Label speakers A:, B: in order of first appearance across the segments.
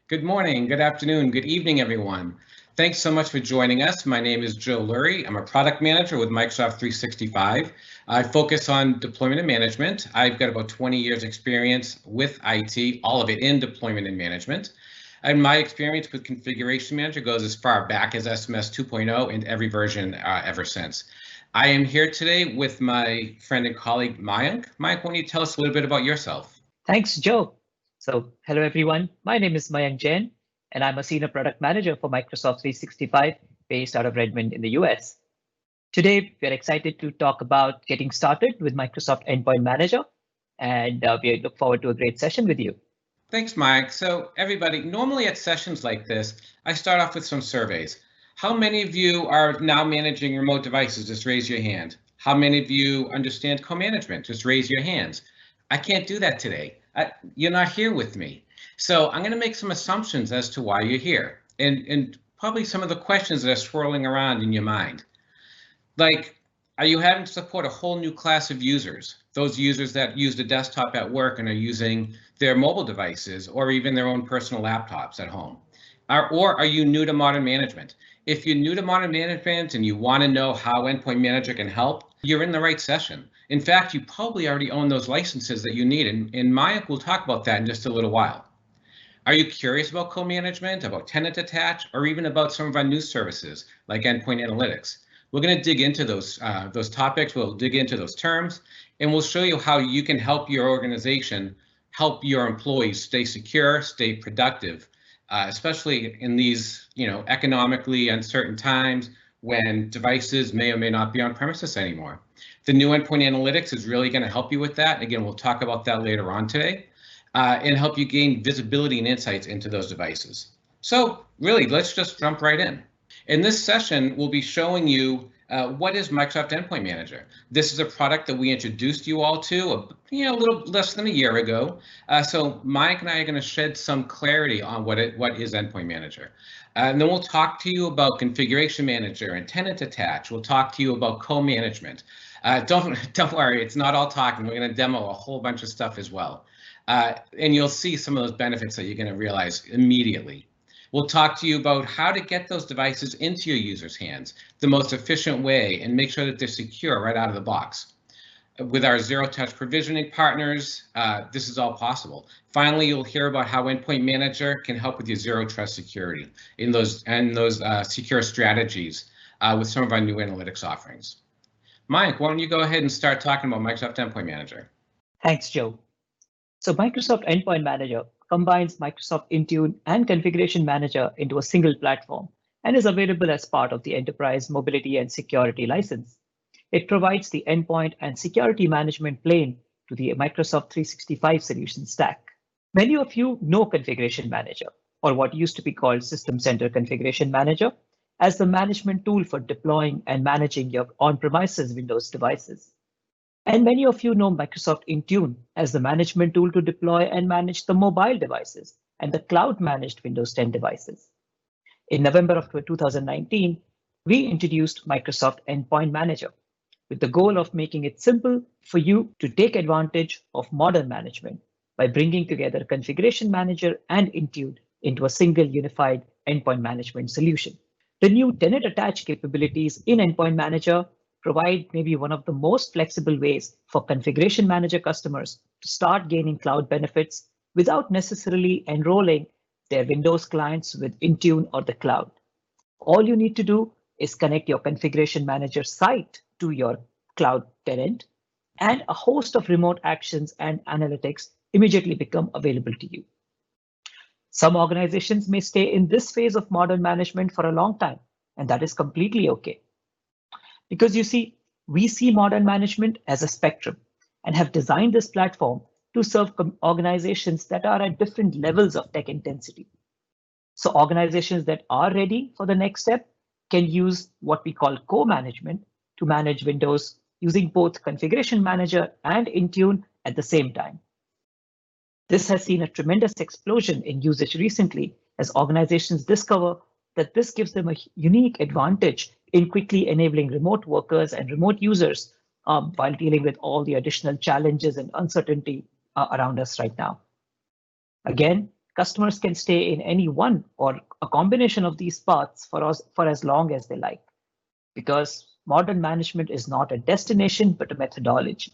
A: Good morning, good afternoon, good evening, everyone. Thanks so much for joining us. My name is Joe Lurie. I'm a product manager with Microsoft 365. I focus on deployment and management. I've got about 20 years experience with IT, all of it in deployment and management. And my experience with Configuration Manager goes as far back as SMS 2.0 and every version ever since. I am here today with my friend and colleague, Mayank. Mayank, why don't you tell us a little bit about yourself?
B: Thanks, Joe. So, hello everyone. My name is Mayank Jain, and I'm a senior product manager for Microsoft 365 based out of Redmond in the US. Today, we're excited to talk about getting started with Microsoft Endpoint Manager, and we look forward to a great session with you.
A: Thanks, Mike. So everybody, normally at sessions like this, I start off with some surveys. How many of you are now managing remote devices? Just raise your hand. How many of you understand co-management? Just raise your hands. I can't do that today. You're not here with me. So I'm going to make some assumptions as to why you're here and probably some of the questions that are swirling around in your mind. Like, are you having to support a whole new class of users? Those users that use the desktop at work and are using their mobile devices or even their own personal laptops at home? Or are you new to modern management? If you're new to modern management and you want to know how Endpoint Manager can help, you're in the right session. In fact, you probably already own those licenses that you need, and Mayank will talk about that in just a little while. Are you curious about co-management, about Tenant Attach, or even about some of our new services like Endpoint Analytics? We're going to dig into those topics. We'll dig into those terms, and we'll show you how you can help your organization, help your employees stay secure, stay productive, especially in these, economically uncertain times when devices may or may not be on premises anymore. The new Endpoint Analytics is really going to help you with that. Again, we'll talk about that later on today, and help you gain visibility and insights into those devices. So really, let's just jump right in. In this session, we'll be showing you what is Microsoft Endpoint Manager. This is a product that we introduced you all to a little less than a year ago. So Mike and I are going to shed some clarity on what is Endpoint Manager. And then we'll talk to you about Configuration Manager and Tenant Attach. We'll talk to you about co-management. Don't worry, it's not all talking. We're going to demo a whole bunch of stuff as well. And you'll see some of those benefits that you're going to realize immediately. We'll talk to you about how to get those devices into your users' hands the most efficient way and make sure that they're secure right out of the box. With our zero-touch provisioning partners, this is all possible. Finally, you'll hear about how Endpoint Manager can help with your zero-trust security in those secure strategies with some of our new analytics offerings. Mike, why don't you go ahead and start talking about Microsoft Endpoint Manager?
B: Thanks, Joe. So Microsoft Endpoint Manager combines Microsoft Intune and Configuration Manager into a single platform and is available as part of the Enterprise Mobility and Security license. It provides the endpoint and security management plane to the Microsoft 365 solution stack. Many of you know Configuration Manager, or what used to be called System Center Configuration Manager, as the management tool for deploying and managing your on-premises Windows devices. And many of you know Microsoft Intune as the management tool to deploy and manage the mobile devices and the cloud-managed Windows 10 devices. In November of 2019, we introduced Microsoft Endpoint Manager with the goal of making it simple for you to take advantage of modern management by bringing together Configuration Manager and Intune into a single unified endpoint management solution. The new Tenant Attach capabilities in Endpoint Manager provide maybe one of the most flexible ways for Configuration Manager customers to start gaining cloud benefits without necessarily enrolling their Windows clients with Intune or the cloud. All you need to do is connect your Configuration Manager site to your cloud tenant, and a host of remote actions and analytics immediately become available to you. Some organizations may stay in this phase of modern management for a long time, and that is completely okay. Because you see, we see modern management as a spectrum and have designed this platform to serve organizations that are at different levels of tech intensity. So organizations that are ready for the next step can use what we call co-management to manage Windows using both Configuration Manager and Intune at the same time. This has seen a tremendous explosion in usage recently as organizations discover that this gives them a unique advantage in quickly enabling remote workers and remote users while dealing with all the additional challenges and uncertainty around us right now. Again, Customers can stay in any one or a combination of these paths for as long as they like, because modern management is not a destination, but a methodology.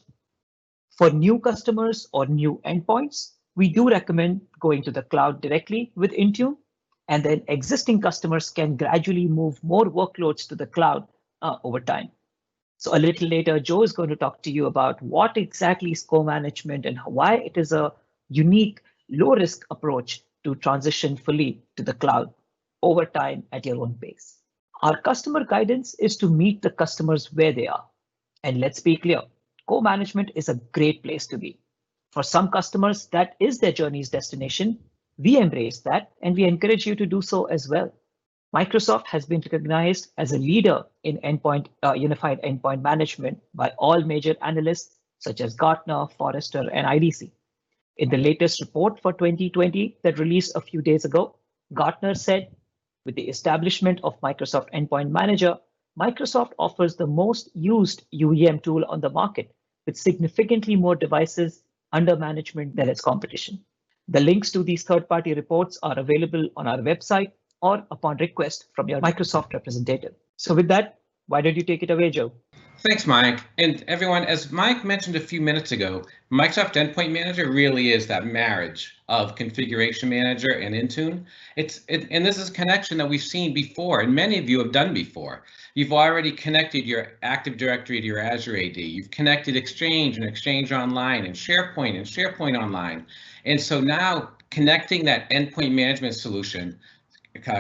B: For new customers or new endpoints, we do recommend going to the cloud directly with Intune, and then existing customers can gradually move more workloads to the cloud over time. So a little later, Joe is going to talk to you about what exactly is co-management and why it is a unique, low-risk approach to transition fully to the cloud over time at your own pace. Our customer guidance is to meet the customers where they are. And let's be clear, co-management is a great place to be. For some customers, that is their journey's destination. We embrace that, and we encourage you to do so as well. Microsoft has been recognized as a leader in unified endpoint management by all major analysts such as Gartner, Forrester, and IDC. In the latest report for 2020 that released a few days ago, Gartner said, with the establishment of Microsoft Endpoint Manager, Microsoft offers the most used UEM tool on the market, with significantly more devices under management than its competition. The links to these third-party reports are available on our website or upon request from your Microsoft representative. So with that, why don't you take it away, Joe?
A: Thanks, Mike. And everyone, as Mike mentioned a few minutes ago, Microsoft Endpoint Manager really is that marriage of Configuration Manager and Intune. And this is a connection that we've seen before, and many of you have done before. You've already connected your Active Directory to your Azure AD. You've connected Exchange and Exchange Online and SharePoint Online. And so now connecting that endpoint management solution,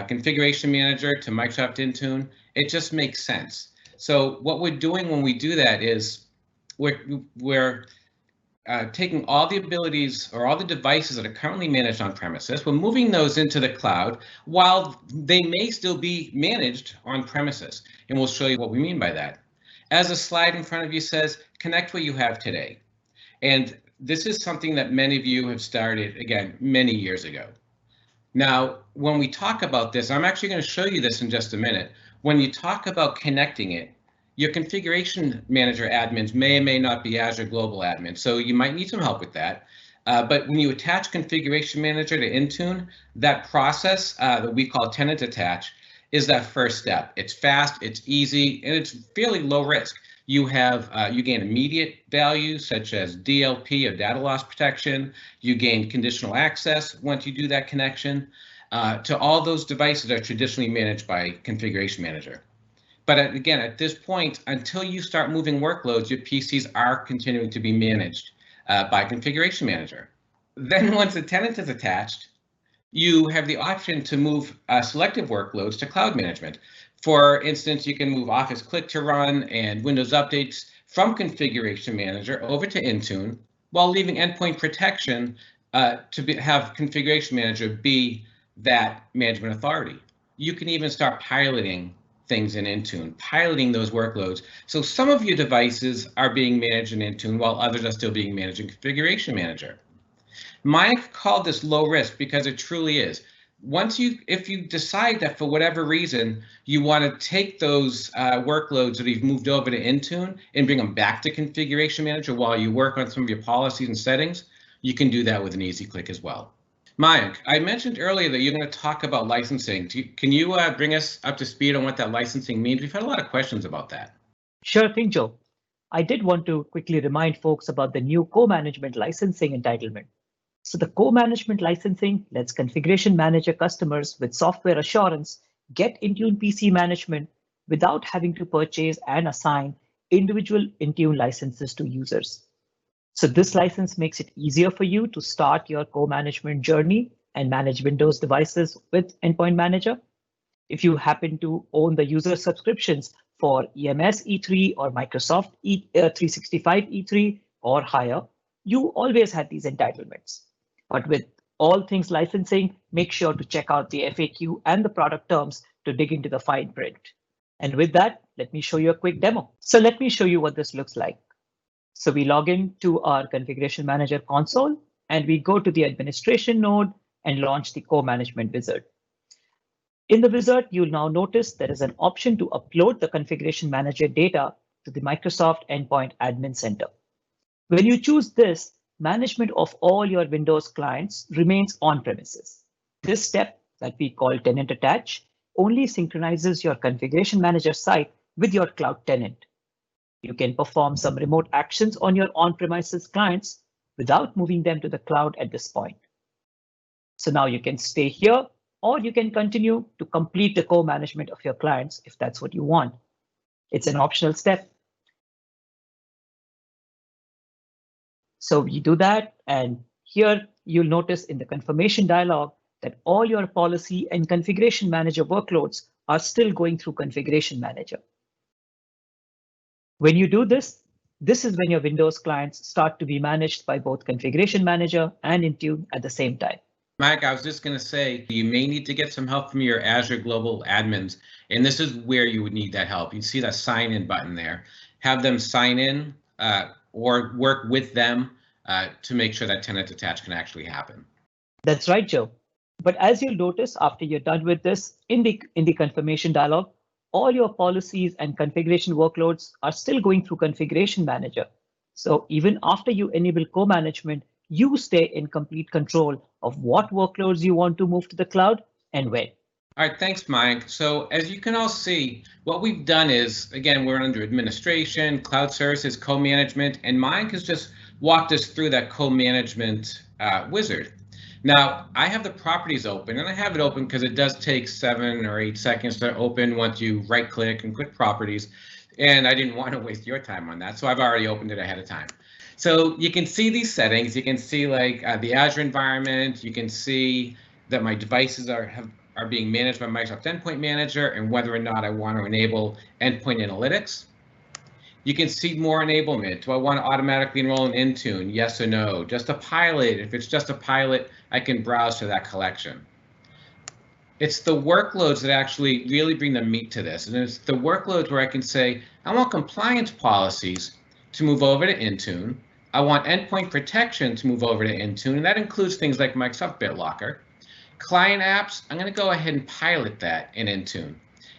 A: Configuration Manager to Microsoft Intune, it just makes sense. So what we're doing when we do that is we're taking all the abilities or all the devices that are currently managed on premises, we're moving those into the cloud while they may still be managed on premises. And we'll show you what we mean by that. As the slide in front of you says, connect what you have today. And this is something that many of you have started, again, many years ago. Now, when we talk about this, I'm actually going to show you this in just a minute. When you talk about connecting it, your Configuration Manager admins may or may not be Azure Global admins, so you might need some help with that. But when you attach Configuration Manager to Intune, that process that we call Tenant Attach is that first step. It's fast, it's easy, and it's fairly low risk. You gain immediate value such as DLP or data loss protection. You gain conditional access once you do that connection to all those devices that are traditionally managed by Configuration Manager. But again, at this point, until you start moving workloads, your PCs are continuing to be managed by Configuration Manager. Then once the tenant is attached, you have the option to move selective workloads to cloud management. For instance, you can move Office Click to Run and Windows updates from Configuration Manager over to Intune, while leaving endpoint protection have Configuration Manager be that management authority. You can even start piloting things in Intune, piloting those workloads. So some of your devices are being managed in Intune while others are still being managed in Configuration Manager. Mike called this low risk because it truly is. If you decide that for whatever reason you want to take those workloads that you've moved over to Intune and bring them back to Configuration Manager while you work on some of your policies and settings, you can do that with an easy click as well. Mike, I mentioned earlier that you're going to talk about licensing. Can you bring us up to speed on what that licensing means? We've had a lot of questions about that.
B: Sure thing, Joe. I did want to quickly remind folks about the new co-management licensing entitlement. So the co-management licensing lets Configuration Manager customers with software assurance get Intune PC management without having to purchase and assign individual Intune licenses to users. So this license makes it easier for you to start your co-management journey and manage Windows devices with Endpoint Manager. If you happen to own the user subscriptions for EMS E3 or Microsoft 365 E3 or higher, you always had these entitlements. But with all things licensing, make sure to check out the FAQ and the product terms to dig into the fine print. And with that, let me show you a quick demo. So let me show you what this looks like. So we log in to our Configuration Manager console, and we go to the administration node and launch the co-management wizard. In the wizard, you'll now notice there is an option to upload the Configuration Manager data to the Microsoft Endpoint Admin Center. When you choose this, management of all your Windows clients remains on-premises. This step, that we call Tenant Attach, only synchronizes your configuration manager site with your cloud tenant. You can perform some remote actions on your on-premises clients without moving them to the cloud at this point. So now you can stay here, or you can continue to complete the co-management of your clients if that's what you want. It's an optional step. So you do that, and here you'll notice in the confirmation dialog that all your policy and configuration manager workloads are still going through configuration manager. When you do this, this is when your Windows clients start to be managed by both configuration manager and Intune at the same time.
A: Mike, I was just going to say, you may need to get some help from your Azure Global admins, and this is where you would need that help. You see that sign in button there. Have them sign in or work with them to make sure that tenant attach can actually happen.
B: That's right, Joe. But as you'll notice after you're done with this, in the confirmation dialog, all your policies and configuration workloads are still going through configuration manager. So even after you enable co-management, you stay in complete control of what workloads you want to move to the cloud and when.
A: All right, thanks, Mike. So as you can all see, what we've done is, again, we're under administration, cloud services, co-management, and Mike has just walked us through that co-management wizard. Now, I have the properties open, and I have it open because it does take 7 or 8 seconds to open once you right-click and click properties, and I didn't want to waste your time on that, so I've already opened it ahead of time. So you can see these settings. You can see like the Azure environment. You can see that my devices are being managed by Microsoft Endpoint Manager and whether or not I want to enable Endpoint Analytics. You can see more enablement. Do I want to automatically enroll in Intune? Yes or no? Just a pilot. If it's just a pilot, I can browse to that collection. It's the workloads that actually really bring the meat to this. And it's the workloads where I can say, I want compliance policies to move over to Intune. I want endpoint protection to move over to Intune, and that includes things like Microsoft BitLocker. Client apps, I'm going to go ahead and pilot that in Intune.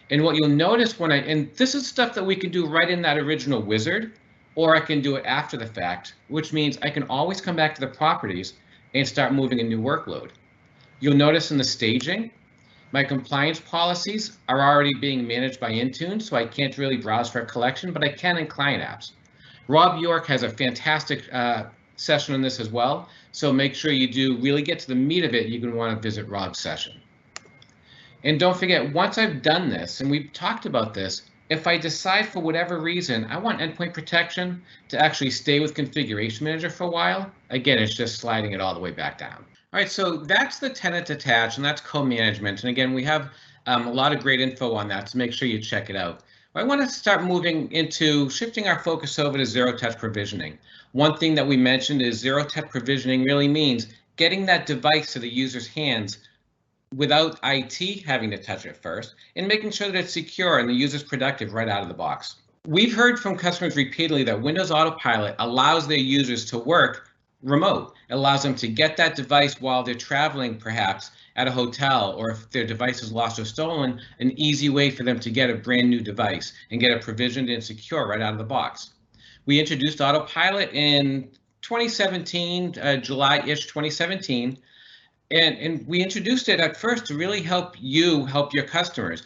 A: And what you'll notice and this is stuff that we can do right in that original wizard, or I can do it after the fact, which means I can always come back to the properties and start moving a new workload. You'll notice in the staging, my compliance policies are already being managed by Intune, so I can't really browse for a collection, but I can in client apps. Rob York has a fantastic session on this as well, so make sure you do really get to the meat of it. You're going to want to visit Rob's session. And don't forget, once I've done this, and we've talked about this, if I decide for whatever reason I want endpoint protection to actually stay with Configuration Manager for a while, again, it's just sliding it all the way back down. All right, so that's the tenant attach, and that's co-management. And again, we have a lot of great info on that, so make sure you check it out. I want to start moving into shifting our focus over to zero-touch provisioning. One thing that we mentioned is zero-touch provisioning really means getting that device to the user's hands without IT having to touch it first, and making sure that it's secure and the user's productive right out of the box. We've heard from customers repeatedly that Windows Autopilot allows their users to work remote. It allows them to get that device while they're traveling, perhaps at a hotel, or if their device is lost or stolen, an easy way for them to get a brand new device and get it provisioned and secure right out of the box. We introduced Autopilot in 2017, July-ish 2017. And we introduced it at first to really help your customers,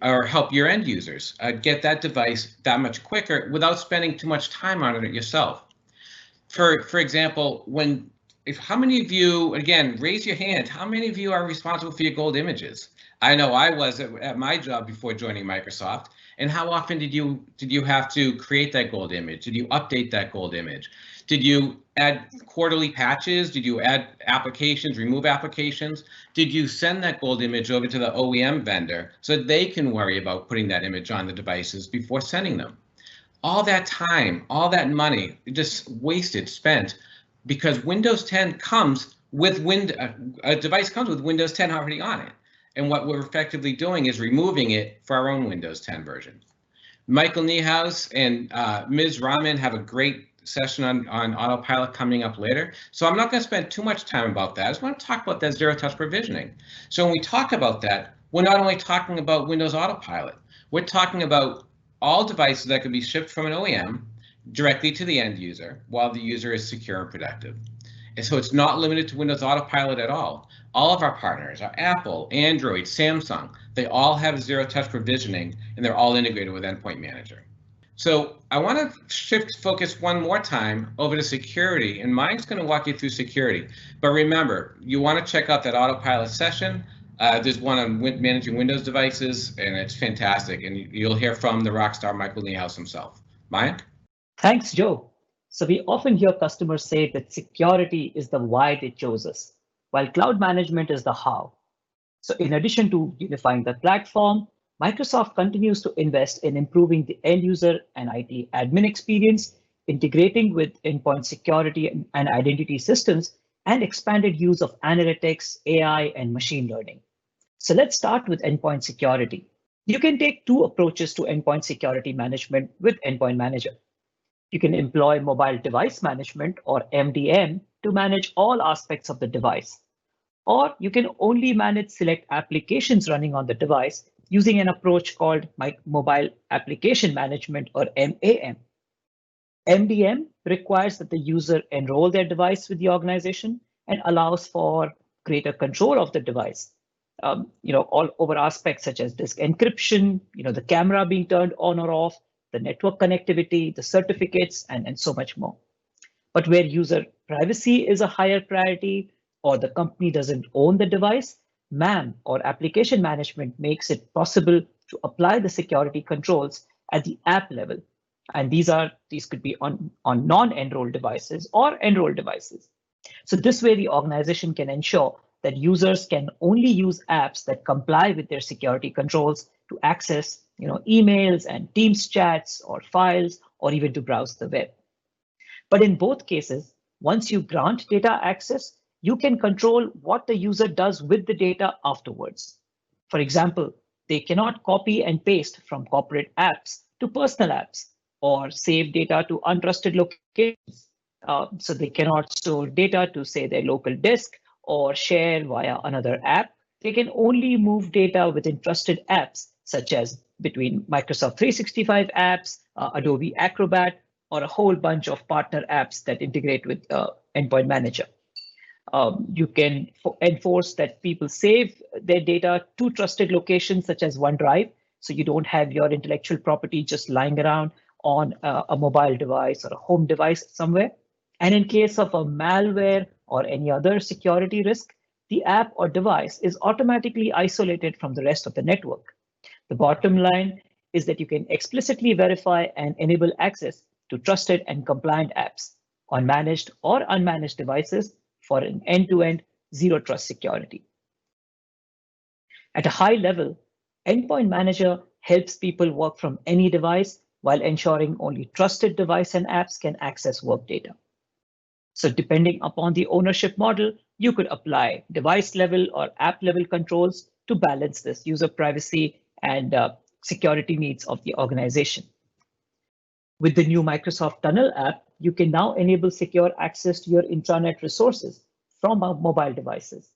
A: or help your end users get that device that much quicker without spending too much time on it yourself. For example, how many of you, again, raise your hand, how many of you are responsible for your gold images? I know I was at my job before joining Microsoft. And how often did you have to create that gold image? Did you update that gold image? Did you add quarterly patches? Did you add applications, remove applications? Did you send that gold image over to the OEM vendor so that they can worry about putting that image on the devices before sending them? All that time, all that money, just wasted, spent, because Windows 10 comes with a device comes with Windows 10 already on it. And what we're effectively doing is removing it for our own Windows 10 version. Michael Niehaus and Ms. Rahman have a great session on Autopilot coming up later. So I'm not going to spend too much time about that. I just want to talk about that zero-touch provisioning. So when we talk about that, we're not only talking about Windows Autopilot, we're talking about all devices that can be shipped from an OEM, directly to the end user while the user is secure and productive. And so it's not limited to Windows Autopilot at all. All of our partners are Apple, Android, Samsung. They all have zero-touch provisioning, and they're all integrated with Endpoint Manager. So I want to shift focus one more time over to security, and Mike's going to walk you through security. But remember, you want to check out that Autopilot session. There's one on managing Windows devices, and it's fantastic. And you'll hear from the rockstar Michael Niehaus himself. Mike?
B: Thanks, Joe. So we often hear customers say that security is the why they chose us, while cloud management is the how. So in addition to unifying the platform, Microsoft continues to invest in improving the end user and IT admin experience, integrating with endpoint security and identity systems, and expanded use of analytics, AI, and machine learning. So let's start with endpoint security. You can take two approaches to endpoint security management with Endpoint Manager. You can employ mobile device management or MDM to manage all aspects of the device. Or you can only manage select applications running on the device using an approach called Mobile Application Management or MAM. MDM requires that the user enroll their device with the organization and allows for greater control of the device. All over aspects such as disk encryption, the camera being turned on or off, the network connectivity, the certificates, and so much more. But where user privacy is a higher priority or the company doesn't own the device, MAM or application management makes it possible to apply the security controls at the app level. And these could be on non-enrolled devices or enrolled devices. So this way the organization can ensure that users can only use apps that comply with their security controls to access emails and Teams chats or files, or even to browse the web. But in both cases, once you grant data access, you can control what the user does with the data afterwards. For example, they cannot copy and paste from corporate apps to personal apps or save data to untrusted locations. So they cannot store data to, say, their local disk or share via another app. They can only move data within trusted apps, such as between Microsoft 365 apps, Adobe Acrobat, or a whole bunch of partner apps that integrate with Endpoint Manager. You can enforce that people save their data to trusted locations such as OneDrive, so you don't have your intellectual property just lying around on a mobile device or a home device somewhere. And in case of a malware or any other security risk, the app or device is automatically isolated from the rest of the network. The bottom line is that you can explicitly verify and enable access to trusted and compliant apps on managed or unmanaged devices for an end-to-end zero trust security. At a high level, Endpoint Manager helps people work from any device while ensuring only trusted device and apps can access work data. So depending upon the ownership model, you could apply device level or app level controls to balance this user privacy and security needs of the organization. With the new Microsoft Tunnel app, you can now enable secure access to your intranet resources from mobile devices.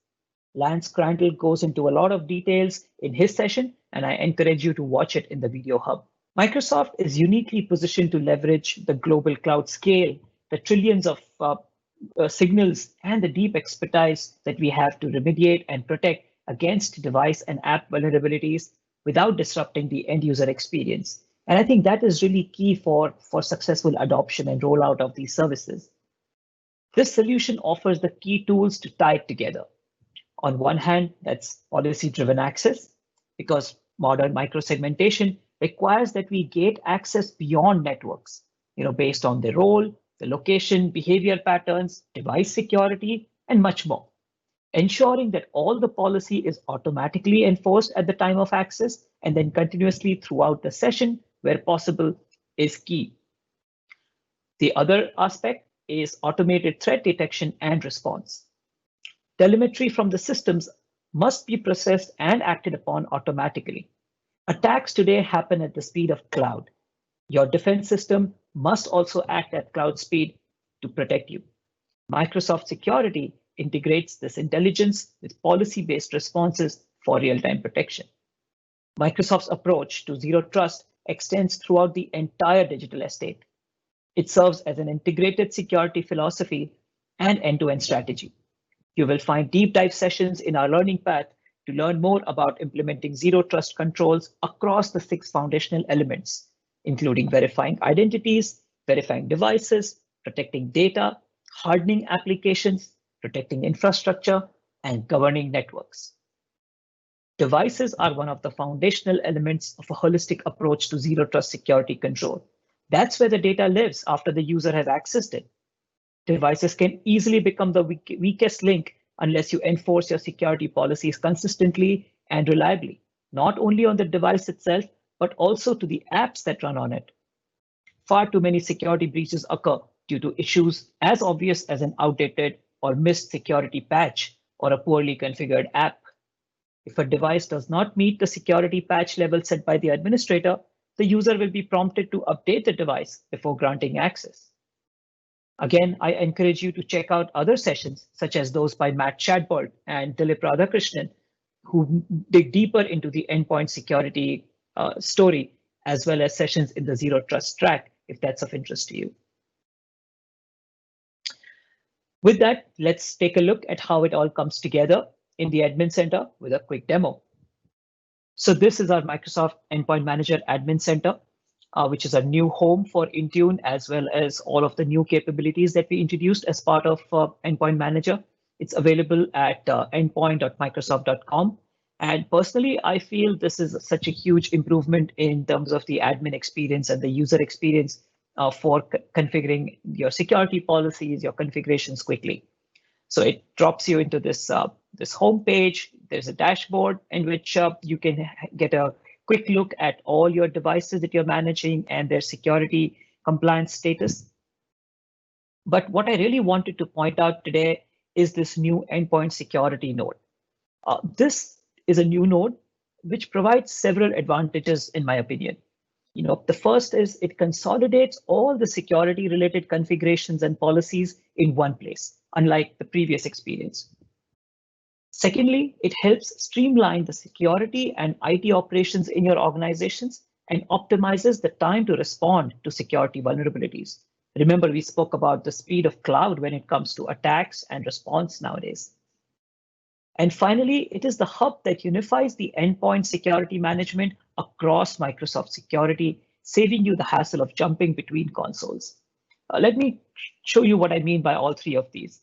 B: Lance Crandall goes into a lot of details in his session, and I encourage you to watch it in the video hub. Microsoft is uniquely positioned to leverage the global cloud scale, the trillions of signals, and the deep expertise that we have to remediate and protect against device and app vulnerabilities without disrupting the end user experience. And I think that is really key for successful adoption and rollout of these services. This solution offers the key tools to tie it together. On one hand, that's policy-driven access, because modern microsegmentation requires that we gate access beyond networks, based on the role, the location, behavior patterns, device security, and much more. Ensuring that all the policy is automatically enforced at the time of access and then continuously throughout the session where possible is key. The other aspect is automated threat detection and response. Telemetry from the systems must be processed and acted upon automatically. Attacks today happen at the speed of cloud. Your defense system must also act at cloud speed to protect you. Microsoft Security integrates this intelligence with policy-based responses for real-time protection. Microsoft's approach to zero trust extends throughout the entire digital estate. It serves as an integrated security philosophy and end-to-end strategy. You will find deep dive sessions in our learning path to learn more about implementing zero trust controls across the 6 foundational elements, including verifying identities, verifying devices, protecting data, hardening applications, protecting infrastructure, and governing networks. Devices are one of the foundational elements of a holistic approach to zero trust security control. That's where the data lives after the user has accessed it. Devices can easily become the weakest link unless you enforce your security policies consistently and reliably, not only on the device itself, but also to the apps that run on it. Far too many security breaches occur due to issues as obvious as an outdated or missed security patch or a poorly configured app. If a device does not meet the security patch level set by the administrator, the user will be prompted to update the device before granting access. Again, I encourage you to check out other sessions, such as those by Matt Shadbolt and Dilip Radhakrishnan, who dig deeper into the endpoint security story, as well as sessions in the Zero Trust track, if that's of interest to you. With that, let's take a look at how it all comes together in the Admin Center with a quick demo. So this is our Microsoft Endpoint Manager Admin Center, which is a new home for Intune, as well as all of the new capabilities that we introduced as part of Endpoint Manager. It's available at endpoint.microsoft.com. And personally, I feel this is such a huge improvement in terms of the admin experience and the user experience for configuring your security policies, your configurations quickly. So it drops you into this this home page. There's a dashboard in which you can get a quick look at all your devices that you're managing and their security compliance status. But what I really wanted to point out today is this new endpoint security node. This is a new node which provides several advantages, in my opinion. The first is it consolidates all the security related configurations and policies in one place, unlike the previous experience. Secondly, it helps streamline the security and IT operations in your organizations and optimizes the time to respond to security vulnerabilities. Remember, we spoke about the speed of cloud when it comes to attacks and response nowadays. And finally, it is the hub that unifies the endpoint security management across Microsoft Security, saving you the hassle of jumping between consoles. Let me show you what I mean by all three of these.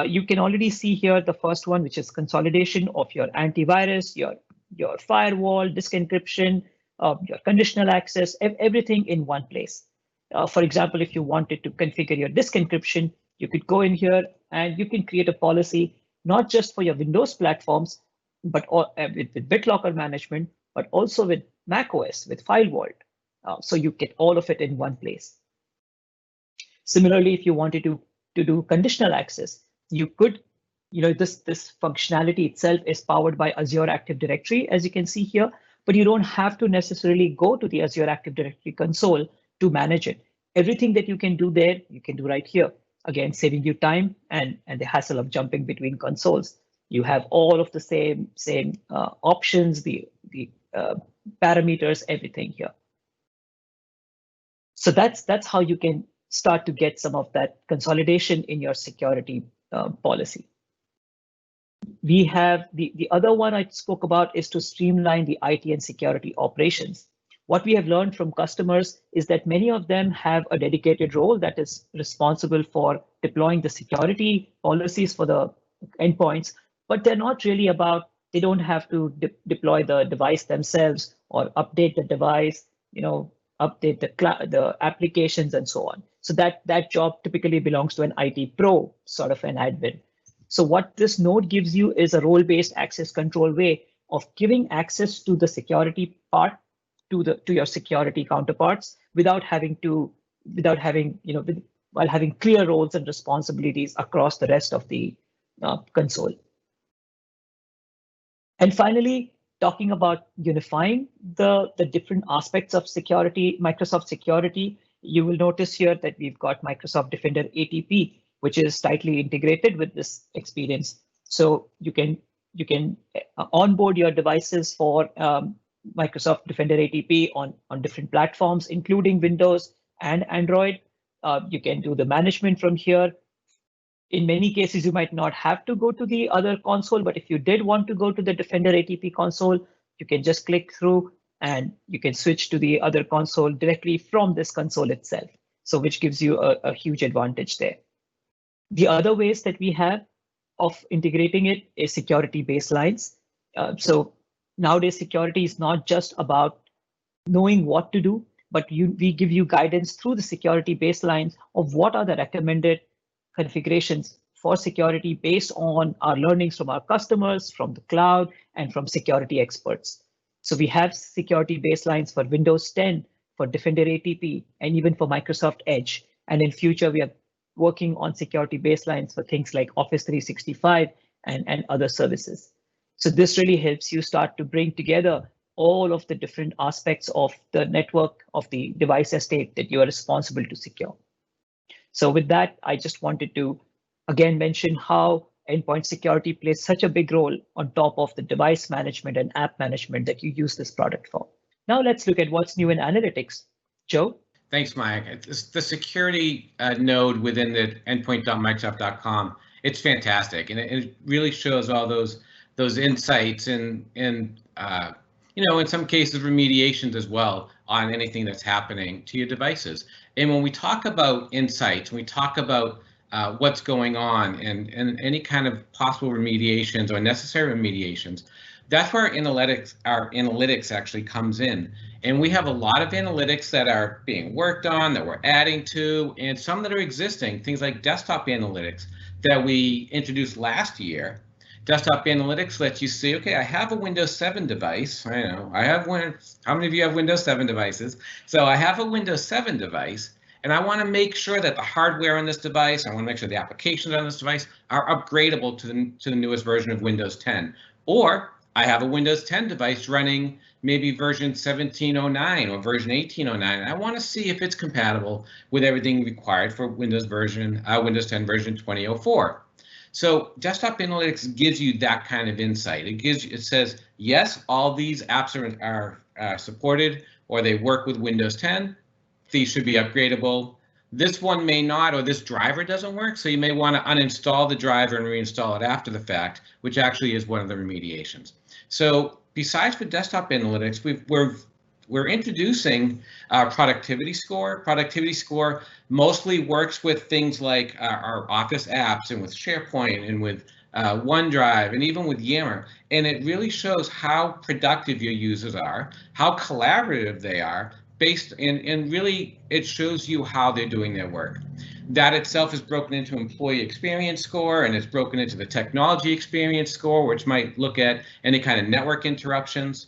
B: You can already see here the first one, which is consolidation of your antivirus, your firewall, disk encryption, your conditional access, everything in one place. For example, if you wanted to configure your disk encryption, you could go in here and you can create a policy not just for your Windows platforms, but with BitLocker management, but also with macOS, with FileVault. So you get all of it in one place. Similarly, if you wanted to do conditional access, you could, this functionality itself is powered by Azure Active Directory, as you can see here, but you don't have to necessarily go to the Azure Active Directory console to manage it. Everything that you can do there, you can do right here. Again, saving you time and the hassle of jumping between consoles. You have all of the same options, the parameters, everything here. So that's how you can start to get some of that consolidation in your security policy. We have the other one I spoke about is to streamline the IT and security operations. What we have learned from customers is that many of them have a dedicated role that is responsible for deploying the security policies for the endpoints, but they're not really they don't have to deploy the device themselves or update the device, update the applications and so on. So that job typically belongs to an IT pro, sort of an admin. So what this node gives you is a role-based access control way of giving access to the security part to your security counterparts while having clear roles and responsibilities across the rest of the console. And finally, talking about unifying the different aspects of security, Microsoft Security, you will notice here that we've got Microsoft Defender ATP, which is tightly integrated with this experience. So you can onboard your devices for Microsoft Defender ATP on different platforms, including Windows and Android. You can do the management from here. In many cases, you might not have to go to the other console, but if you did want to go to the Defender ATP console, you can just click through and you can switch to the other console directly from this console itself. So which gives you a huge advantage there. The other ways that we have of integrating it is security baselines. So nowadays, security is not just about knowing what to do, but we give you guidance through the security baselines of what are the recommended configurations for security based on our learnings from our customers, from the cloud, and from security experts. So we have security baselines for Windows 10, for Defender ATP, and even for Microsoft Edge. And in future, we are working on security baselines for things like Office 365 and other services. So this really helps you start to bring together all of the different aspects of the network of the device estate that you are responsible to secure. So with that, I just wanted to again mention how endpoint security plays such a big role on top of the device management and app management that you use this product for. Now let's look at what's new in analytics. Joe?
A: Thanks, Mike. The security node within the endpoint.microsoft.com, it's fantastic, and it really shows all those insights and you know, in some cases remediations as well on anything that's happening to your devices. And when we talk about insights, when we talk about what's going on and any kind of possible remediations or necessary remediations, that's where our analytics actually comes in. And we have a lot of analytics that are being worked on, that we're adding to, and some that are existing, things like desktop analytics that we introduced last year. Desktop analytics lets you see, okay, I have a Windows 7 device. I know I have one. How many of you have Windows 7 devices? So I have a Windows 7 device, and I want to make sure that the hardware on this device, I want to make sure the applications on this device are upgradable to the newest version of Windows 10. Or I have a Windows 10 device running maybe version 1709 or version 1809, and I want to see if it's compatible with everything required for Windows 10 version 2004. So desktop analytics gives you that kind of insight. It says, yes, all these apps are supported, or they work with Windows 10. These should be upgradable. This one may not, or this driver doesn't work, so you may want to uninstall the driver and reinstall it after the fact, which actually is one of the remediations. So besides for desktop analytics, we're introducing productivity score. Productivity score mostly works with things like our Office apps and with SharePoint and with OneDrive and even with Yammer. And it really shows how productive your users are, how collaborative they are, and really it shows you how they're doing their work. That itself is broken into employee experience score, and it's broken into the technology experience score, which might look at any kind of network interruptions.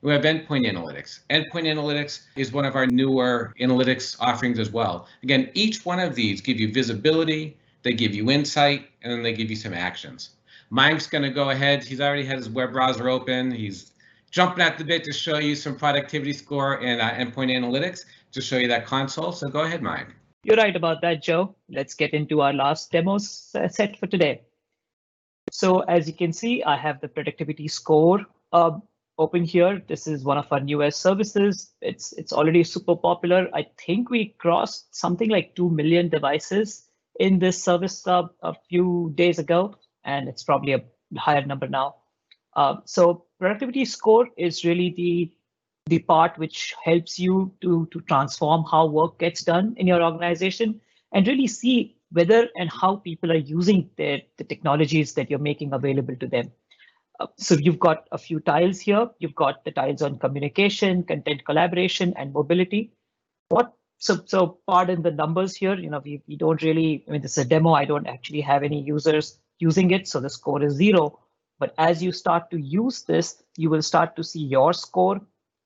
A: We have Endpoint Analytics. Endpoint Analytics is one of our newer analytics offerings as well. Again, each one of these give you visibility, they give you insight, and then they give you some actions. Mike's going to go ahead. He's already had his web browser open. He's jumping at the bit to show you some productivity score and Endpoint Analytics to show you that console. So go ahead, Mike.
B: You're right about that, Joe. Let's get into our last demo set for today. So as you can see, I have the productivity score open here. This is one of our newest services. It's already super popular. I think we crossed something like 2 million devices in this service a few days ago, and it's probably a higher number now. So productivity score is really the part which helps you to transform how work gets done in your organization and really see whether and how people are using the technologies that you're making available to them. So you've got a few tiles here. You've got the tiles on communication, content collaboration, and mobility. So pardon the numbers here. You know, we don't really, I mean, this is a demo. I don't actually have any users using it, so the score is 0. But as you start to use this, you will start to see your score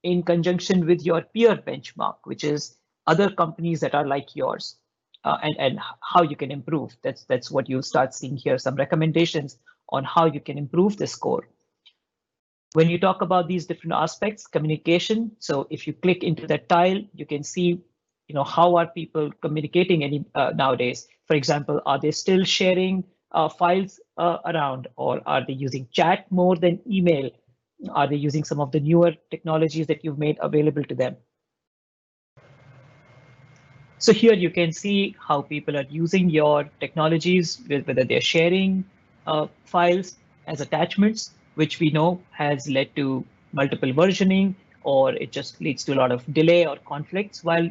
B: in conjunction with your peer benchmark, which is other companies that are like yours, and how you can improve. That's what you start seeing here, some recommendations on how you can improve the score. When you talk about these different aspects, communication, so if you click into that tile, you can see, you know, how are people communicating nowadays? For example, are they still sharing files around, or are they using chat more than email? Are they using some of the newer technologies that you've made available to them? So here you can see how people are using your technologies, whether they're sharing files as attachments, which we know has led to multiple versioning, or it just leads to a lot of delay or conflicts while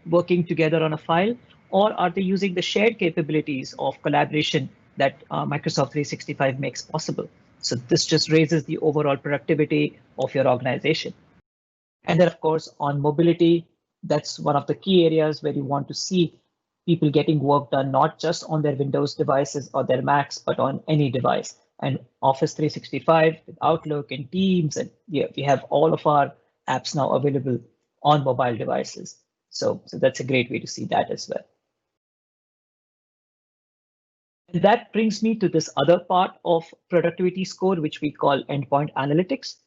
B: working together on a file, or are they using the shared capabilities of collaboration that Microsoft 365 makes possible? So this just raises the overall productivity of your organization. And then, of course, on mobility, that's one of the key areas where you want to see people getting work done, not just on their Windows devices or their Macs, but on any device. And Office 365 with Outlook and Teams, and we have all of our apps now available on mobile devices. So that's a great way to see that as well. And that brings me to this other part of productivity score, which we call Endpoint Analytics.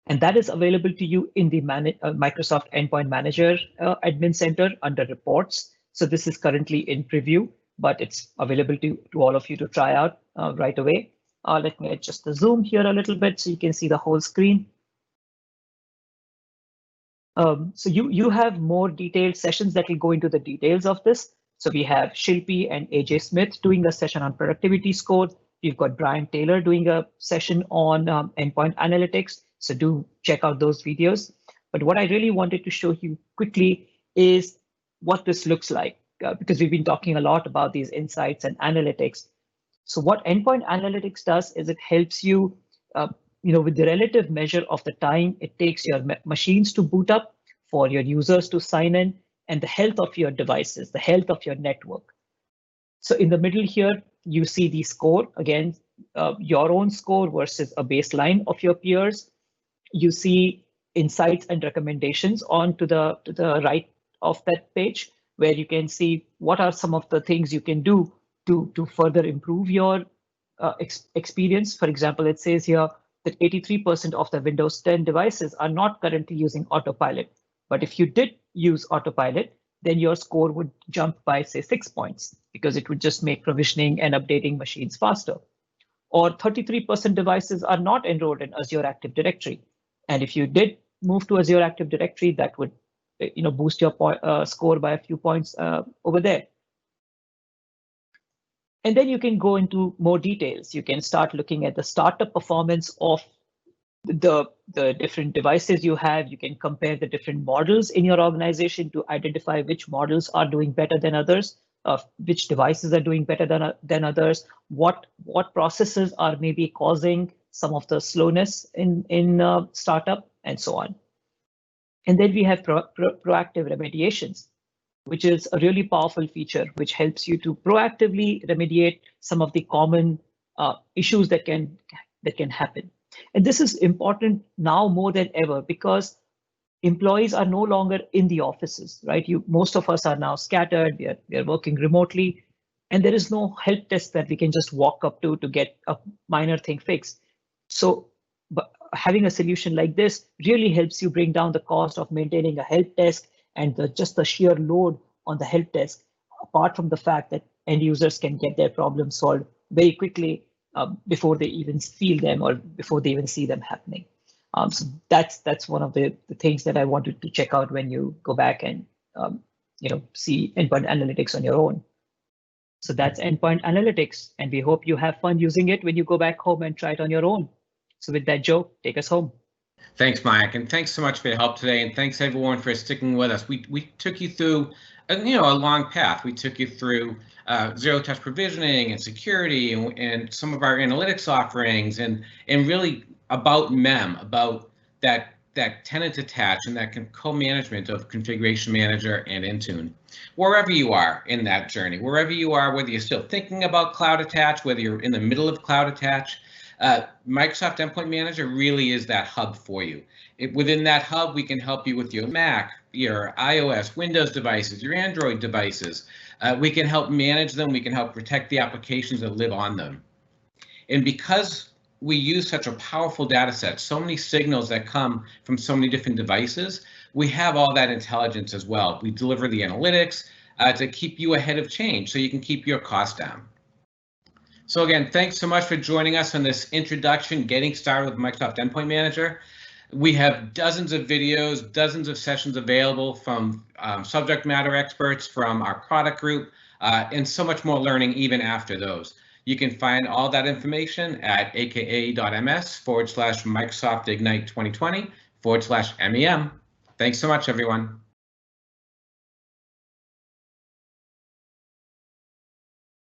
B: And that is available to you in the Microsoft Endpoint Manager admin center under reports. So this is currently in preview, but it's available to all of you to try out right away. Let me adjust the zoom here a little bit so you can see the whole screen. So you have more detailed sessions that will go into the details of this. So we have Shilpi and AJ Smith doing a session on productivity score. We've got Brian Taylor doing a session on endpoint analytics. So do check out those videos. But what I really wanted to show you quickly is what this looks like, because we've been talking a lot about these insights and analytics. So what endpoint analytics does is it helps you, with the relative measure of the time it takes your machines to boot up, for your users to sign in, and the health of your devices, the health of your network. So in the middle here, you see the score, again, your own score versus a baseline of your peers. You see insights and recommendations on to the right of that page, where you can see what are some of the things you can do to further improve your experience. For example, it says here that 83% of the Windows 10 devices are not currently using autopilot. But if you did use autopilot, then your score would jump by, say, 6 points, because it would just make provisioning and updating machines faster. Or 33% devices are not enrolled in Azure Active Directory. And if you did move to Azure Active Directory, that would boost your score by a few points over there. And then you can go into more details. You can start looking at the startup performance of the different devices you have. You can compare the different models in your organization to identify which models are doing better than others, which devices are doing better than others, what processes are maybe causing some of the slowness in startup, and so on. And then we have proactive remediations, which is a really powerful feature, which helps you to proactively remediate some of the common issues that can happen. And this is important now more than ever, because employees are no longer in the offices, right? Most of us are now scattered. We are working remotely, and there is no help desk that we can just walk up to get a minor thing fixed. So but having a solution like this really helps you bring down the cost of maintaining a help desk and just the sheer load on the help desk, apart from the fact that end users can get their problems solved very quickly before they even feel them or before they even see them happening. So that's one of the things that I wanted to check out when you go back and see Endpoint Analytics on your own. So that's Endpoint Analytics, and we hope you have fun using it when you go back home and try it on your own. So with that, Joe, take us home.
A: Thanks, Mike, and thanks so much for your help today, and thanks everyone for sticking with us. We took you through a long path. We took you through zero-touch provisioning and security and some of our analytics offerings, and really about MEM, about that tenant attach and that co-management of Configuration Manager and Intune. Wherever you are in that journey, wherever you are, whether you're still thinking about cloud attach, whether you're in the middle of cloud attach, Microsoft Endpoint Manager really is that hub for you. Within that hub, we can help you with your Mac, your iOS, Windows devices, your Android devices. We can help manage them. We can help protect the applications that live on them. And because we use such a powerful data set, so many signals that come from so many different devices, we have all that intelligence as well. We deliver the analytics to keep you ahead of change so you can keep your costs down. So again, thanks so much for joining us on this introduction, getting started with Microsoft Endpoint Manager. We have dozens of videos, dozens of sessions available from subject matter experts from our product group, and so much more learning even after those. You can find all that information at aka.ms/Microsoft Ignite 2020/MEM. Thanks so much, everyone.